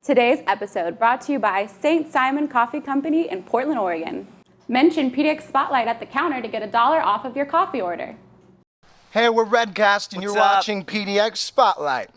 Today's episode brought to you by St. Simon Coffee Company in Portland, Oregon. Mention PDX Spotlight at the counter to get $1 off of your coffee order. Hey, we're Redcast, and What's you're up? watching PDX Spotlight.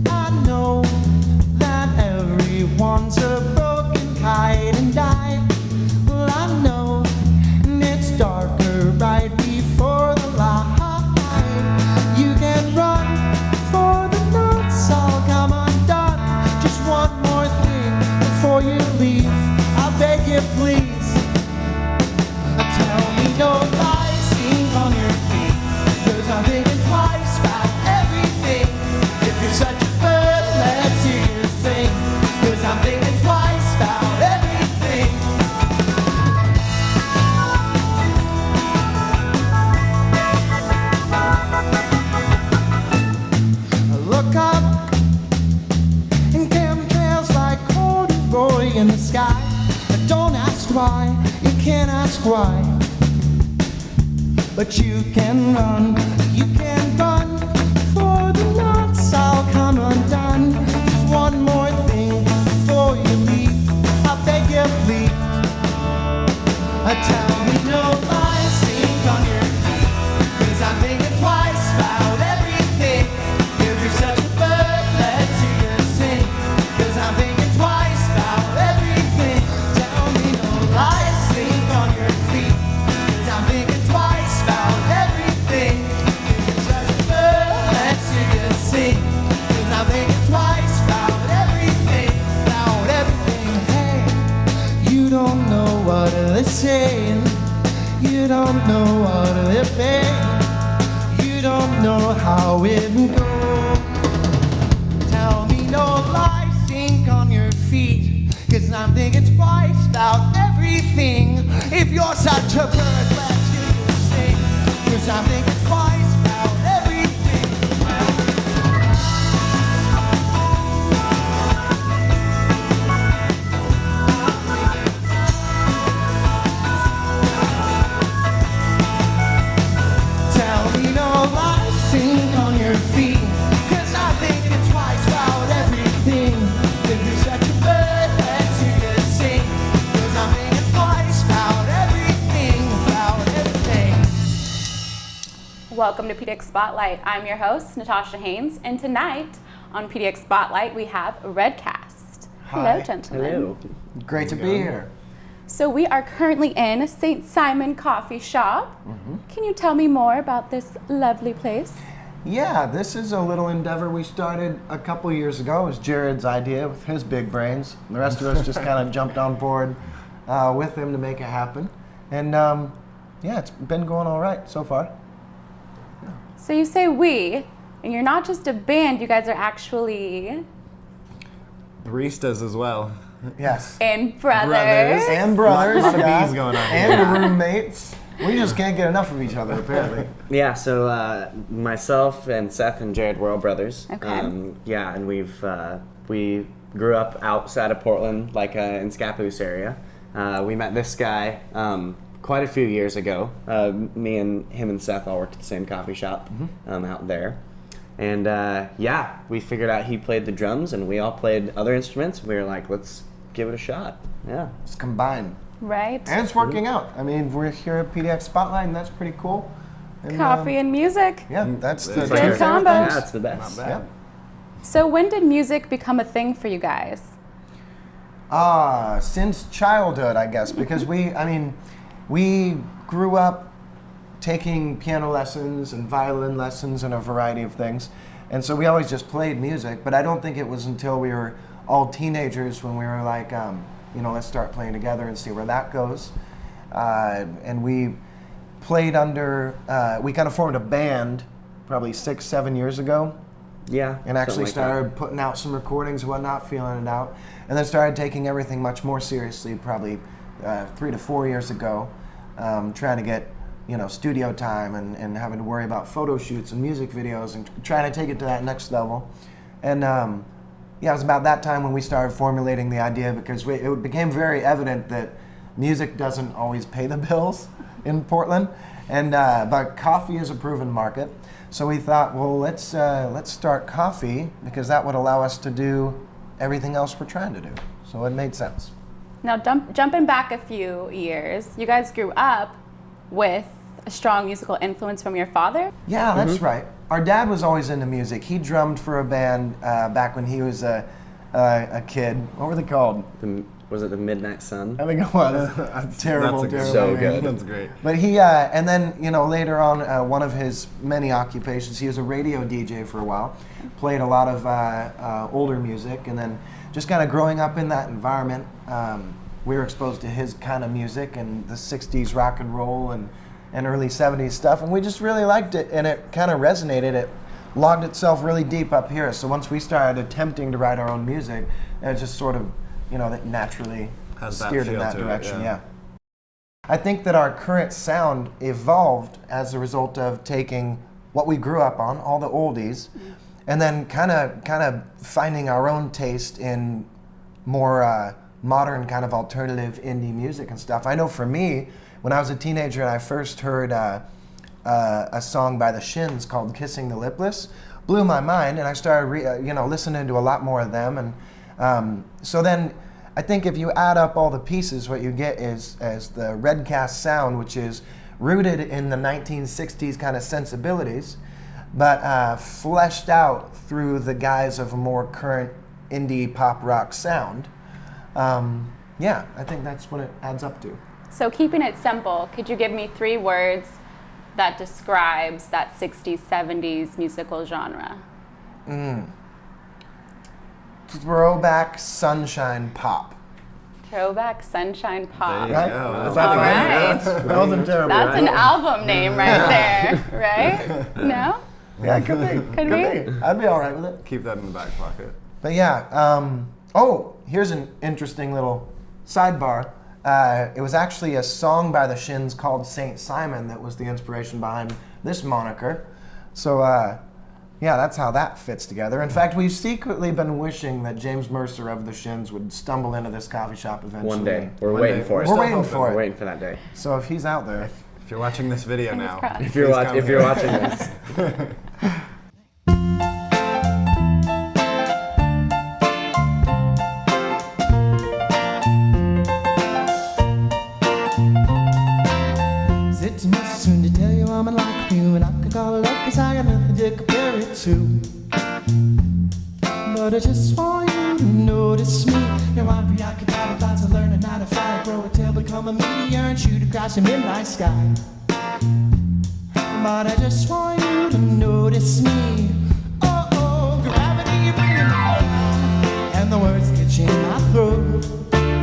I know that everyone's a broken kite and well, I know it's darker right before the light. You can run for the notes all come undone. Just one more thing before you leave, I beg you please. Tell me no lies, think on your feet, 'cause I'm thinking twice about everything. If you're such a bird, let's hear you sing, 'cause I'm thinking twice about everything. Look up and chemtrails like Corduroy in the sky. Don't ask why, you can't ask why. But you can run for the knots all come undone. Just one more thing before you leave, I beg you please. Tell me no lies, think on your feet, 'cause I'm thinking twice about everything. If you're such a bird, let's hear you sing, 'cause I'm thinking twice about everything. Tell me no lies, think on your feet, 'cause I'm thinking twice about everything. If you're such a bird, let's hear you sing, 'cause I'm thinking twice about everything, about everything. Hey, you don't know what they're saying, you don't know what they're paying, you don't know how it goes. Tell me no lies, think on your feet, 'cause I'm thinking twice about everything. If you're such a bird, let's hear you sing, 'cause I'm thinking twice about everything. Tell me no lies, think on your feet, 'cause I'm thinking twice about everything. If you're such a bird, let's hear you sing, 'cause I'm thinking twice about everything, about everything. Welcome to PDX Spotlight. I'm your host, Natasha Haynes, and tonight on PDX Spotlight we have Redcast. Hello, Hi. gentlemen. Hello. Great to be here. So we are currently in St. Simon Coffee Shop. Can you tell me more about this lovely place? Yeah, this is a little endeavor we started a couple years ago. It was Jared's idea with his big brains. The rest of us just kind of jumped on board with him to make it happen. And yeah, it's been going all right so far. So you say we, and you're not just a band, you guys are actually Baristas as well. Yes. and brothers. And brothers. A lot of yeah. bees going on And roommates. We just can't get enough of each other, apparently. Yeah, so myself and Seth and Jared were all brothers. Okay. Yeah, and we grew up outside of Portland, like in Scappoose area. We met this guy quite a few years ago. Me and him and Seth all worked at the same coffee shop out there. And yeah, we figured out he played the drums and we all played other instruments. We were like, let's give it a shot. Yeah. It's combined. Right? And it's working out. I mean, we're here at PDX Spotlight, and that's pretty cool. And, Coffee and music. Yeah, that's the It's two like favorite combo. things. Yeah, it's the best. Yeah. So when did music become a thing for you guys? Since childhood, I guess, because we grew up taking piano lessons and violin lessons and a variety of things. And so we always just played music, but I don't think it was until we were all teenagers when we were like, let's start playing together and see where that goes. And we played we kind of formed a band probably 6-7 years ago. Yeah. And actually something like started putting out some recordings and whatnot, feeling it out. And then started taking everything much more seriously probably 3 to 4 years ago, trying to get studio time and having to worry about photo shoots and music videos and trying to take it to that next level. And it was about that time when we started formulating the idea, because it became very evident that music doesn't always pay the bills in Portland, and but coffee is a proven market. So we thought, well, let's start coffee, because that would allow us to do everything else we're trying to do. So it made sense. Now, jumping back a few years, you guys grew up with a strong musical influence from your father? Yeah, that's right. Our dad was always into music. He drummed for a band back when he was a kid. What were they called? Was it the Midnight Sun? I think it was. Terrible, That's terrible. so name. good. That's great. But he, and then, later on, one of his many occupations, he was a radio DJ for a while, played a lot of older music, and then just kind of growing up in that environment, we were exposed to his kind of music and the 60s rock and roll and early 70s stuff, and we just really liked it, and it kind of resonated. It logged itself really deep up here, so once we started attempting to write our own music, it just sort of, that naturally Has that steered in feel that to it, direction, yeah. yeah. I think that our current sound evolved as a result of taking what we grew up on, all the oldies, and then kind of finding our own taste in more modern kind of alternative indie music and stuff. I know for me, when I was a teenager and I first heard a song by the Shins called "Kissing the Lipless," blew my mind, and I started listening to a lot more of them, and so then I think if you add up all the pieces, what you get is the Redcast sound, which is rooted in the 1960s kind of sensibilities, but fleshed out through the guise of a more current indie pop rock sound. I think that's what it adds up to. So keeping it simple, could you give me 3 words that describes that 60s, 70s musical genre? Throwback sunshine pop. Throwback sunshine pop. There you go. Was that All the right. That wasn't terrible. That's an album name right there, right? No? Yeah, it could be. Could be. I'd be all right with it. Keep that in the back pocket. But here's an interesting little sidebar. It was actually a song by the Shins called Saint Simon that was the inspiration behind this moniker. So, that's how that fits together. In fact, we've secretly been wishing that James Mercer of the Shins would stumble into this coffee shop eventually. One day. We're One waiting day. for it. We're waiting for We're it. waiting for that day. So if he's out there. If you're watching this video Fingers now, crossed. If you're, please come if you're here. watching this. Is it too much soon to tell you I'm in love with you? And I can call it love 'cause I got nothing to compare it to. But I just want you to notice me. Now I'm preoccupied with thoughts of learning how to fly, grow a tail, become a meteor and shoot across the midnight sky. But I just want you to notice me. Oh, gravity, you're bringing me down, and the words get in my throat.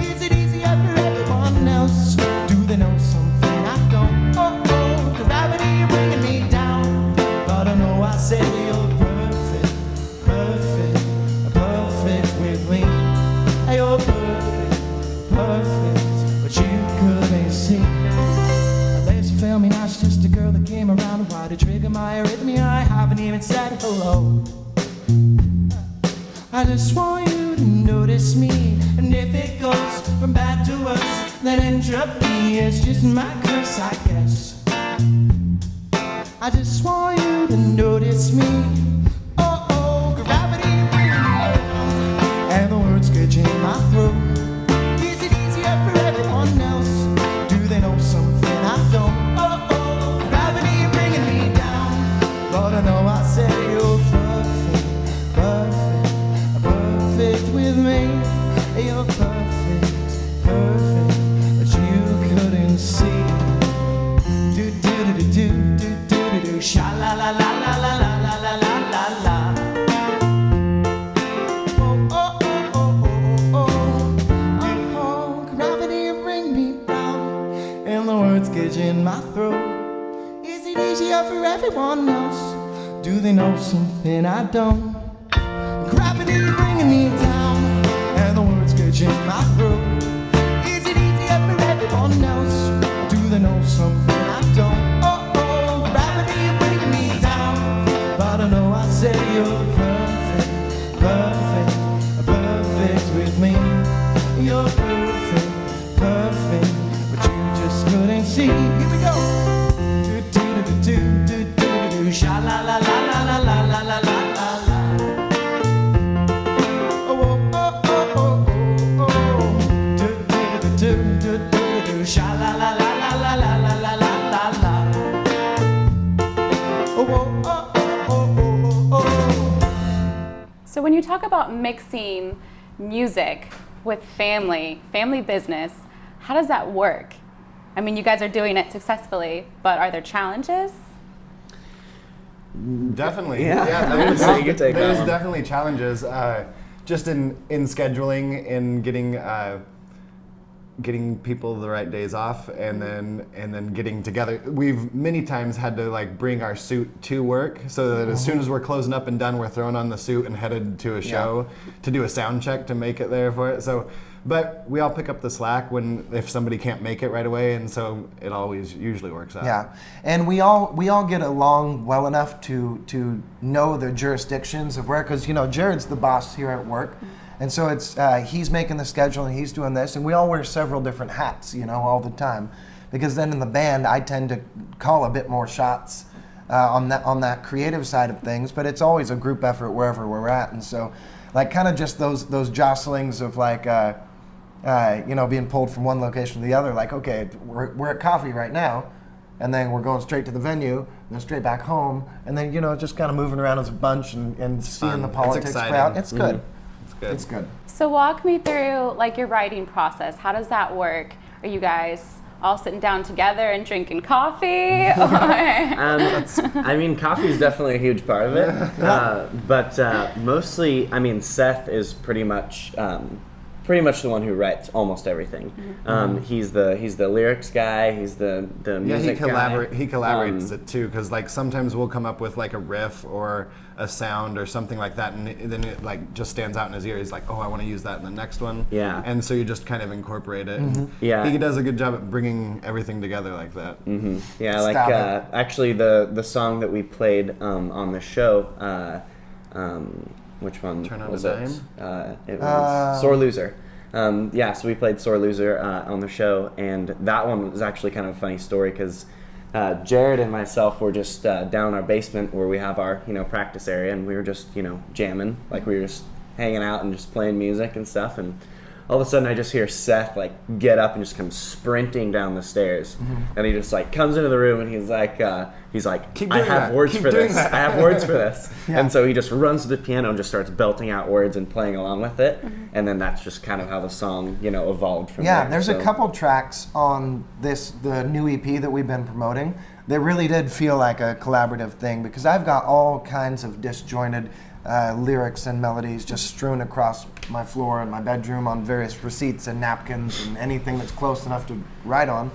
Is it easier for everyone else? Do they know something I don't? Oh, gravity, you're bringing me down, but I know I say you're perfect, perfect, perfect with me. You're perfect, perfect, but you couldn't see. Unless you fail me now, she's just a girl that came around and wanted to trigger my arrhythmia. I haven't even said hello. I just want you to notice me, and if it goes from bad to worse, then entropy is just my curse, I guess. I just want you to notice me. Oh, gravity, bring me down, and the words get in my throat. Is it easier for everyone else? Do they know something I don't? Oh, gravity, bringing me down, but I know I say you're perfect, perfect, perfect with me. You're perfect, perfect, but you couldn't see. Do do Do-do-do-do-do-do-do-do. Sha-la-la-la-la-la-la-la-la-la-la. Oh, oh, oh, oh, oh, oh, oh. Gravity bring me down, and the words catch in my throat. Is it easier for everyone else? Do they know something I don't? Gravity bringing me down, and the words catch in my throat. Is it easier for everyone else? Do they know something I don't? Oh, oh, gravity bringing me down, but I know I said you're perfect, perfect, perfect with me. You're perfect, perfect, but you just couldn't see. Here we go. Do-do-do-do-do-do-do. Sha-la-la-la-la-la-la-la-la-la. So when you talk about mixing music with family business, how does that work? I mean, you guys are doing it successfully, but are there challenges? Definitely. Yeah. There's, So you can take that there's one. definitely challenges. Just in scheduling, in getting people the right days off, and then getting together. We've many times had to like bring our suit to work, so that as soon as we're closing up and done, we're throwing on the suit and headed to a show to do a sound check to make it there for it. So, but we all pick up the slack if somebody can't make it right away, and so it always usually works out. Yeah, and we all get along well enough to know the jurisdictions of where, because Jared's the boss here at work, and so it's he's making the schedule and he's doing this, and we all wear several different hats, all the time, because then in the band I tend to call a bit more shots on that creative side of things, but it's always a group effort wherever we're at, and so like kind of just those jostlings of like. Being pulled from one location to the other, like, okay, we're at coffee right now, and then we're going straight to the venue, and then straight back home, and then, just kind of moving around as a bunch and seeing the politics play out. It's good. It's good. It's good. So walk me through like your writing process. How does that work? Are you guys all sitting down together and drinking coffee? I mean, coffee is definitely a huge part of it, but mostly, I mean, Seth is pretty much the one who writes almost everything. He's the lyrics guy. He's the music guy. He collaborates it too, because like sometimes we'll come up with like a riff or a sound or something like that, and then it like just stands out in his ear. He's like, oh, I want to use that in the next one. Yeah. And so you just kind of incorporate it. Yeah. He does a good job at bringing everything together like that. Yeah, like actually the song that we played on the show. Which one Turn on was a it? Dime? It was Sore Loser. So we played Sore Loser on the show, and that one was actually kind of a funny story because Jared and myself were just down in our basement where we have our practice area, and we were just jamming, like we were just hanging out and just playing music and stuff, and all of a sudden I just hear Seth like get up and just come sprinting down the stairs, and he just like comes into the room and he's like Keep I doing have that. words Keep for doing this. that." I have words for this. Yeah. And so he just runs to the piano and just starts belting out words and playing along with it, and then that's just kind of how the song evolved from there. Yeah, there's So- a couple tracks on the new EP that we've been promoting that really did feel like a collaborative thing, because I've got all kinds of disjointed lyrics and melodies just strewn across my floor in my bedroom on various receipts and napkins and anything that's close enough to write on.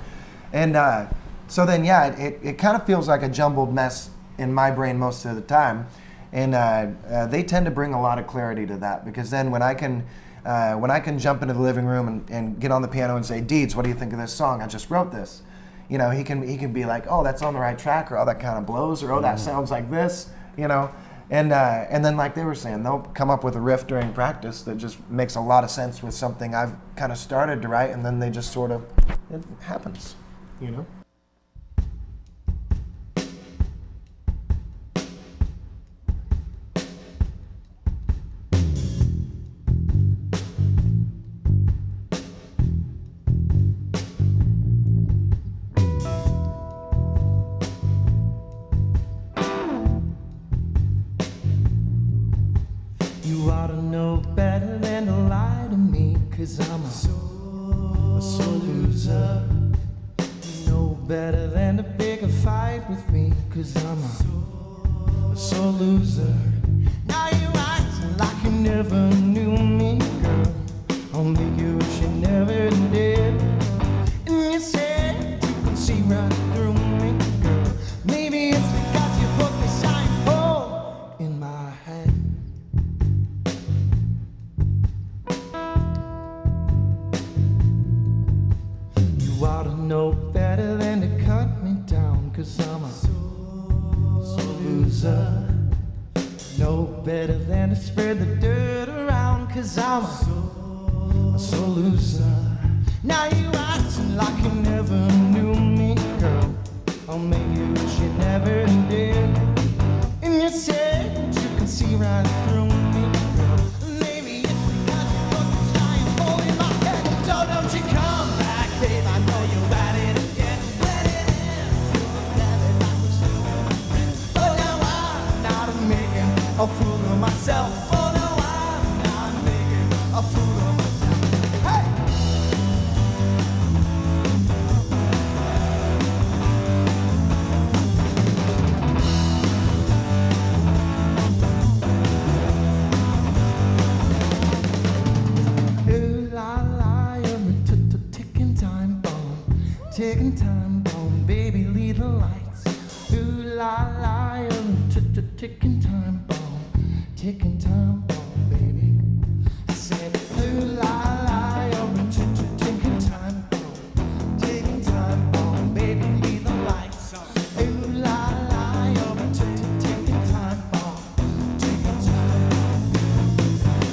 And so then, it kind of feels like a jumbled mess in my brain most of the time. And they tend to bring a lot of clarity to that, because then when I can jump into the living room and get on the piano and say, Deeds, what do you think of this song? I just wrote this. He can be like, oh, that's on the right track, or oh, that kind of blows, or oh, that sounds like this, And then, like they were saying, they'll come up with a riff during practice that just makes a lot of sense with something I've kind of started to write, and then they just sort of, it happens, You ought to know better than to lie to me, 'cause I'm a sore loser. You know better than to pick a fight 'cause I'm a sore loser. Now you act like you never knew me, girl. I'll make you wish you never did. And you said you can see right through me, girl. Maybe it's because you put this giant hole in my head. You ought to know better than to cut me down, 'cause I'm a sore loser. Know better than to spread the dirt around, 'cause I'm a sore loser. Now you acting like you never knew me, girl. I'll make you wish you never did. And you said you can see right through me, girl. Maybe it's because you put this giant hole in my head. So don't you come back, babe, I know you're at it again. Let it in, feel the heaven like we're still friends. But now I'm not making a fool of myself. Oh no, I'm not making a fool of myself. Hey! Ooh la la, you're a ticking time bomb, ticking time bomb, baby, lead the lights. Ooh la la, you're a ticking time bomb, ticking time bomb, baby. I said, ooh la la, you're a ticking time bomb, ticking time bomb, baby, lead the lights. Ooh la la, you're a ticking time bomb, ticking time bomb.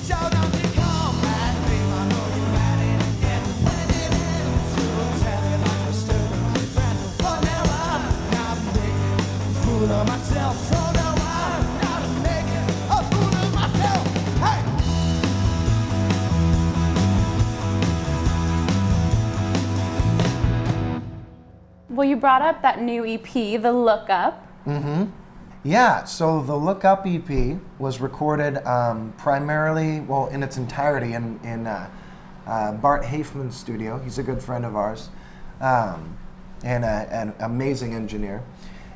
So don't you come back, babe, I know you're at it again. Let it in, you'll tell it like we're still friends. Oh, now I'm not making a fool of myself. Oh, now I'm not making a fool of myself. Hey! Well, you brought up that new EP, The Look Up. Yeah, so the Look Up EP was recorded primarily, well, in its entirety in Bart Hafman's studio. He's a good friend of ours and an amazing engineer.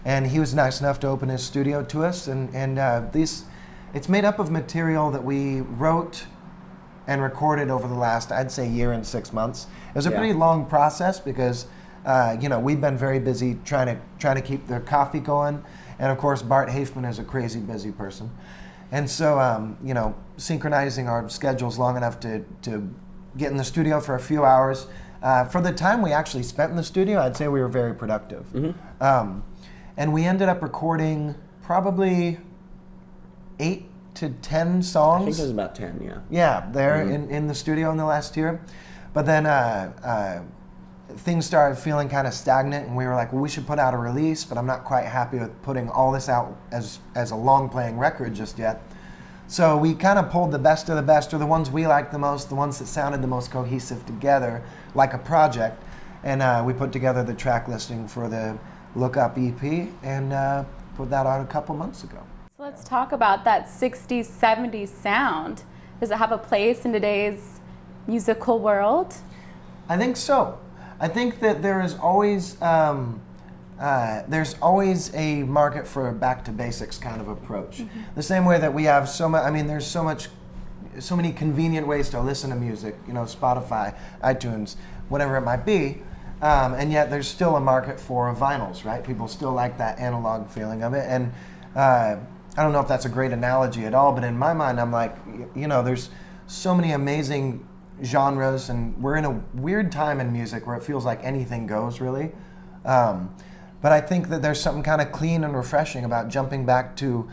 And he was nice enough to open his studio to us. It's made up of material that we wrote and recorded over the last, I'd say, year and 6 months. It was a pretty long process because, we've been very busy trying to keep the coffee going. And of course, Bart Hafman is a crazy busy person. And so, synchronizing our schedules long enough to get in the studio for a few hours. For the time we actually spent in the studio, I'd say we were very productive. And we ended up recording probably 8 to 10 songs. I think it was about 10, yeah. Yeah, there in the studio in the last year. But then things started feeling kind of stagnant, and we were like, well, we should put out a release, but I'm not quite happy with putting all this out as a long-playing record just yet. So we kind of pulled the best of the best, or the ones we liked the most, the ones that sounded the most cohesive together, like a project. And we put together the track listing for the Look Up EP and put that out a couple months ago. So let's talk about that 60s, 70s sound. Does it have a place in today's musical world? I think so. I think that there is always there's always a market for a back to basics kind of approach. The same way that we have there's so many convenient ways to listen to music, Spotify, iTunes, whatever it might be, and yet there's still a market for vinyls, right? People still like that analog feeling of it, and I don't know if that's a great analogy at all, but in my mind, I'm like, there's so many amazing genres, and we're in a weird time in music where it feels like anything goes, really. But I think that there's something kind of clean and refreshing about jumping back to,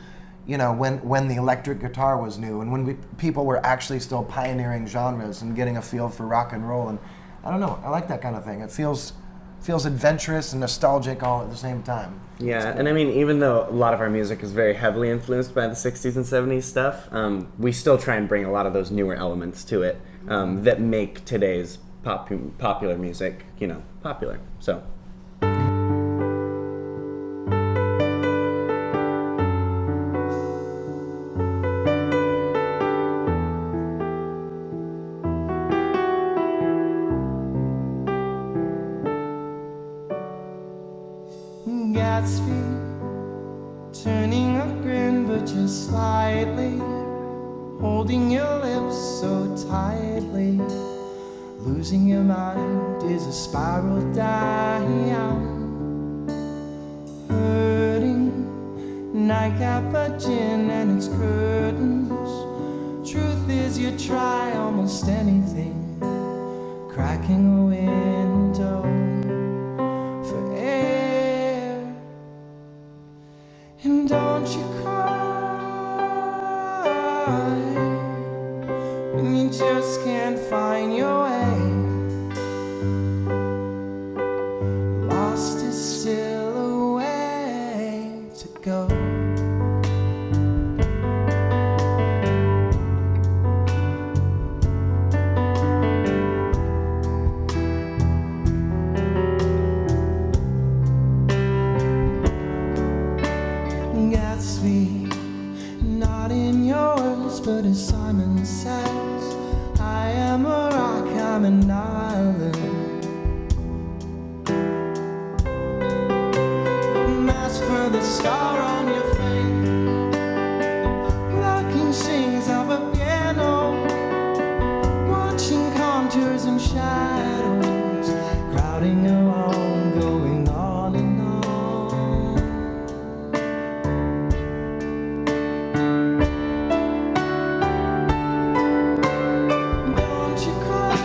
when the electric guitar was new, and when people were actually still pioneering genres and getting a feel for rock and roll. And I don't know, I like that kind of thing. It feels adventurous and nostalgic all at the same time. Yeah, and even though a lot of our music is very heavily influenced by the 60s and 70s stuff, we still try and bring a lot of those newer elements to it that make today's popular music, popular. So. Gatsby, turning a grin but just slightly, holding your lips so tightly. Losing your mind is a spiral down, hurting nightcap a gin and its curtains. Truth is you try almost anything, cracking a window for air. And don't you cry when you just can't find your way. Lost is still a way to go. Gatsby, not in yours, but as Simon says, I am a rock, I'm an island. Mask for the scar on your face, locking strings of a piano, watching contours and shadows, crowding around, going on and on. Don't you cry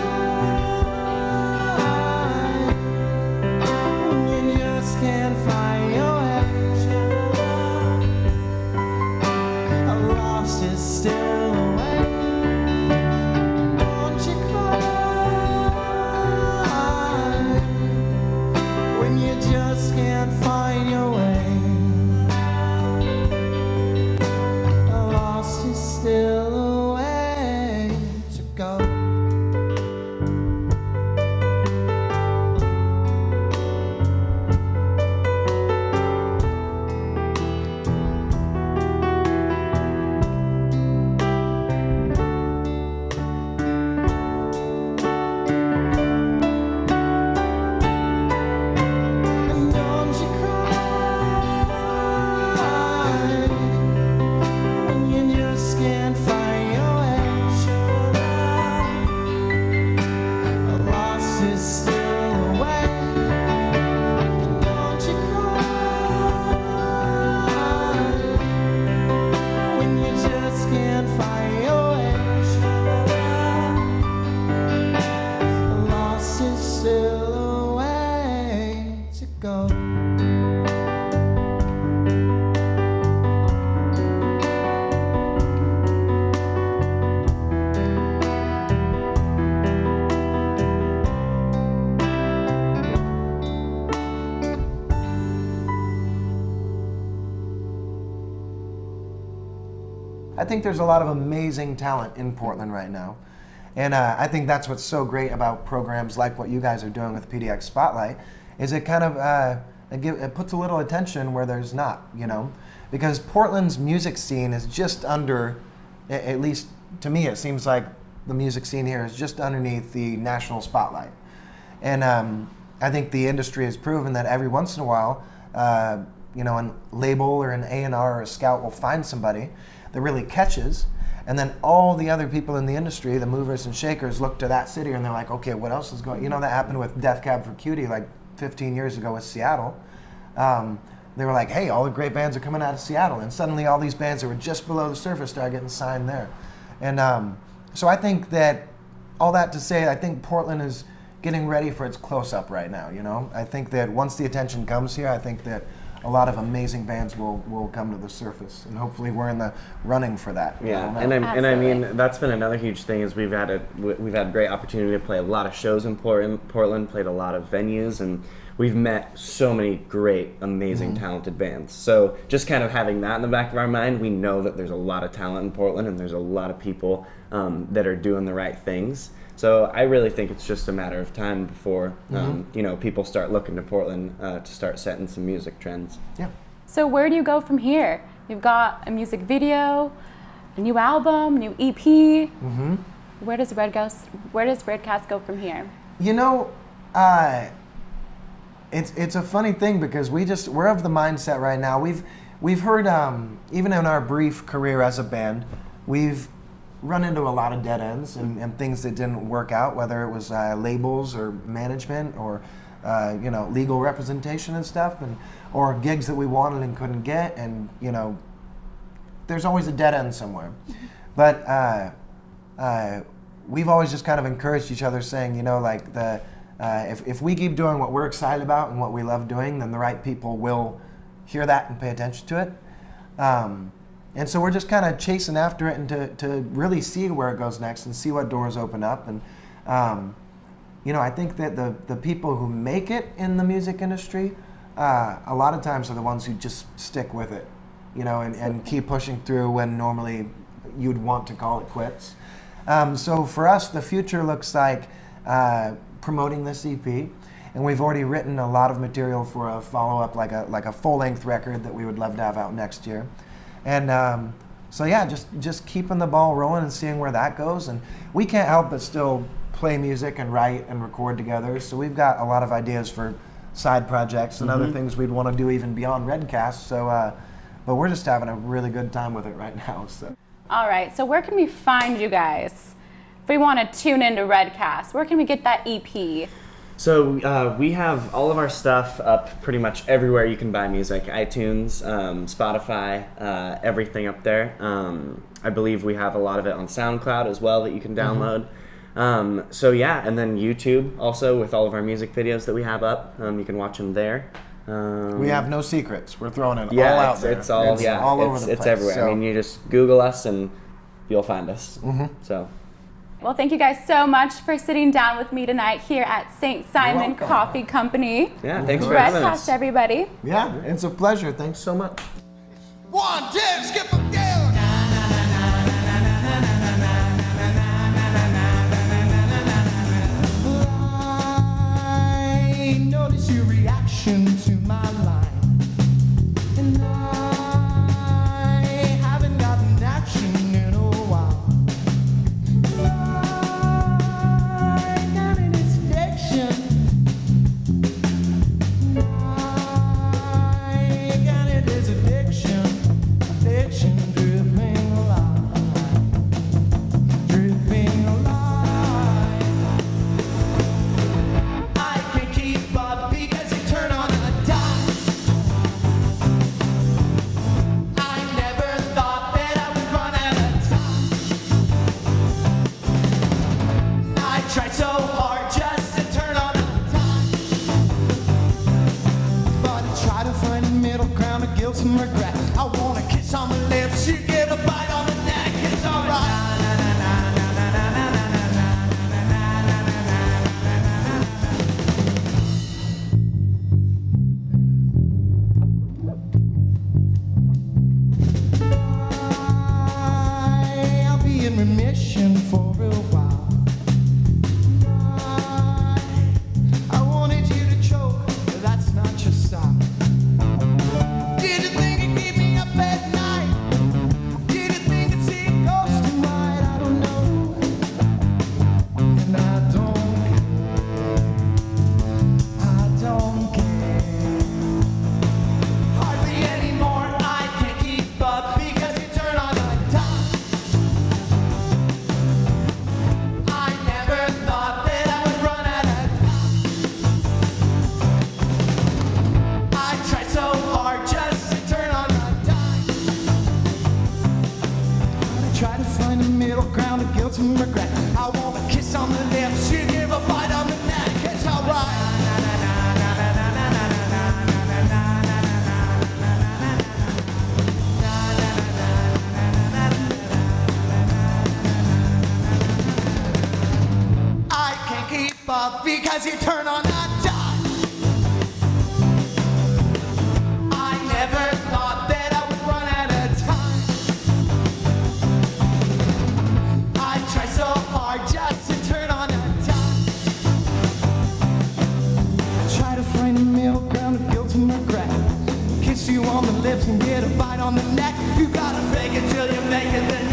when you just can't find your way. A lost is still a way. Don't you cry when you just can't find your way. A lost is still a way to go. And don't you cry when you just can't find your way. A loss is still a way. Don't you cry when you just can't find your way. A loss is still a way to go. I think there's a lot of amazing talent in Portland right now. And I think that's what's so great about programs like what you guys are doing with PDX Spotlight, is it kind of it puts a little attention where there's not, you know? Because Portland's music scene is just under, at least to me, it seems like the music scene here is just underneath the national spotlight. And I think the industry has proven that every once in a while, you know, a label or an A&R or a scout will find somebody that really catches, and then all the other people in the industry, the movers and shakers, look to that city and they're like, okay, what else is going? You know, that happened with Death Cab for Cutie like 15 years ago with Seattle. They were like, hey, all the great bands are coming out of Seattle, and suddenly all these bands that were just below the surface started getting signed there. And so I think that, all that to say, I think Portland is getting ready for its close-up right now, you know? I think that once the attention comes here, I think that a lot of amazing bands will come to the surface, and hopefully we're in the running for that. Yeah, I don't know. and I mean that's been another huge thing is we've had great opportunity to play a lot of shows in Portland, played a lot of venues, and we've met so many great, amazing, talented bands. So just kind of having that in the back of our mind, we know that there's a lot of talent in Portland and there's a lot of people that are doing the right things. So I really think it's just a matter of time before you know, people start looking to Portland to start setting some music trends. Yeah. So where do you go from here? You've got a music video, a new album, new EP. Mm-hmm. Where does Redcast go from here? You know, it's a funny thing because we're of the mindset right now. we've heard, even in our brief career as a band, we've run into a lot of dead ends and things that didn't work out, whether it was labels or management or legal representation and stuff, or gigs that we wanted and couldn't get, and there's always a dead end somewhere. But we've always just kind of encouraged each other, saying, if we keep doing what we're excited about and what we love doing, then the right people will hear that and pay attention to it. And so we're just kind of chasing after it and to really see where it goes next and see what doors open up. And I think that the people who make it in the music industry, a lot of times are the ones who just stick with it, and keep pushing through when normally you'd want to call it quits. So for us, the future looks like promoting this EP, and we've already written a lot of material for a follow-up, like a full-length record that we would love to have out next year. And just keeping the ball rolling and seeing where that goes. And we can't help but still play music and write and record together. So we've got a lot of ideas for side projects and other things we'd want to do even beyond Redcast. So, but we're just having a really good time with it right now. So. All right. So where can we find you guys? If we want to tune into Redcast, where can we get that EP? So we have all of our stuff up pretty much everywhere you can buy music. iTunes, Spotify, everything up there. I believe we have a lot of it on SoundCloud as well that you can download. And then YouTube also, with all of our music videos that we have up. You can watch them there. We have no secrets. We're throwing it all out there. It's all over the place. It's everywhere. So. I mean, you just Google us and you'll find us. So. Well, thank you guys so much for sitting down with me tonight here at St. Simon Coffee Company. Yeah, thanks for having us. Redcast, everybody. Yeah, it's a pleasure. Thanks so much. 1, 2, skip a few. I notice your reaction to my line, and I haven't gotten action in a while. I got an addiction. I got it as addiction dripping alive, dripping alive. I can't keep up because you turn on a dime. I never thought that I would run out of time. I tried so hard just to turn on a dime, but I try to find a middle ground of guilt and regret. I want a kiss on the lips, you get a bite on the neck, it's alright. I'll be in remission for a while. I wanted you to choke, but that's not your style. Did you think it'd keep me up at night? Did you think I'd see a ghost tonight? I don't know, and I don't care. Hardly anymore, I can't keep up because you turn on a dime. I never thought that I would run out of time. I tried so hard just to turn on a dime. I try to find a middle ground of guilt and regret. I want a kiss on the lips, you give a bite on the neck, it's alright. I can't keep up because you turn on a dime. I never thought that I would run out of time. I try so hard just to turn on a dime. I try to find a middle ground of guilt and regret. Kiss you on the lips and get a bite on the neck. You gotta fake it till you make it, then